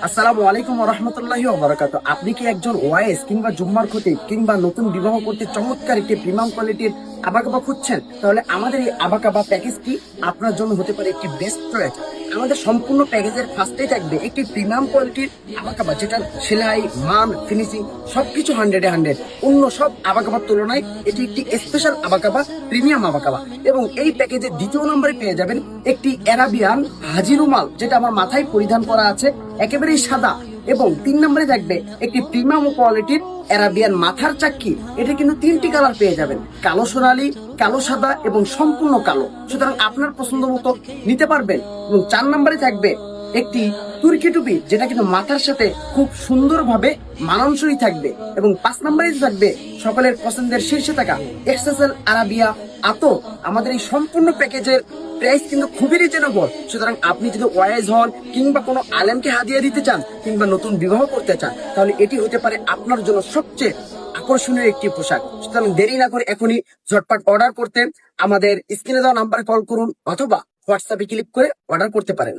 আসসালামু আলাইকুম ওয়া রাহমাতুল্লাহি ওয়া বারাকাতুহু। আপনি কি একজন ওয়াইস কিংবা জুম্মার খতিব কিংবা নতুন বিবাহ করতে চমৎকার একটি প্রিমিয়াম কোয়ালিটির আবাকাবা খুঁজছেন? তাহলে আমাদের এই আবাকাবা প্যাকেজটি আপনার জন্য হতে পারে একটি বেস্ট চয়েস। আমাদের সম্পূর্ণ প্যাকেজের ফার্স্টেই থাকবে একটি প্রিমিয়াম কোয়ালিটির আবাকাবা, যেটা সেলাই, মান, ফিনিশিং সবকিছু 100-এ 100। অন্য সব আবাকাবার তুলনায় এটি একটি স্পেশাল আবাকাবা, প্রিমিয়াম আবাকাবা। এবং এই প্যাকেজের দ্বিতীয় নম্বরে পেয়ে যাবেন একটি অ্যারাবিয়ান হাজি রুমাল, যেটা আমার মাথায় পরিধান করা আছে, একেবারেই সাদা। এবং 3 নম্বরে থাকবে একটি প্রিমিয়াম কোয়ালিটির অ্যারাবিয়ান মাথার চাক্কি। এটা কিন্তু 3টি কালার পেয়ে যাবেন, কালো সোনালী, কালো সাদা এবং সম্পূর্ণ কালো। সুতরাং আপনার পছন্দ মতো নিতে পারবেন। এবং 4 নম্বরে থাকবে একটি তুর্কি টুপি, যেটা কিন্তু মাথার সাথে খুব সুন্দরভাবে মানানসই থাকবে। এবং 5 নম্বরে থাকবে সকলের পছন্দের শীর্ষে থাকা এক্সেসেল আরাবিয়া আতর। আমাদের এই সম্পূর্ণ প্যাকেজের প্রাইস কিন্তু খুবই রিজনেবল। সুতরাং আপনি যদি ওয়াইজ হন কিংবা কোনো আলেমকে হাদিয়া দিতে চান কিংবা নতুন বিবাহ করতে চান, তাহলে এটি হতে পারে আপনার জন্য সবচেয়ে আকর্ষণীয় একটি পোশাক। সুতরাং দেরি না করে এখনই ঝটপট অর্ডার করতে আমাদের স্ক্রিনে দেওয়া নাম্বারে কল করুন অথবা হোয়াটসঅ্যাপে ক্লিক করে অর্ডার করতে পারেন।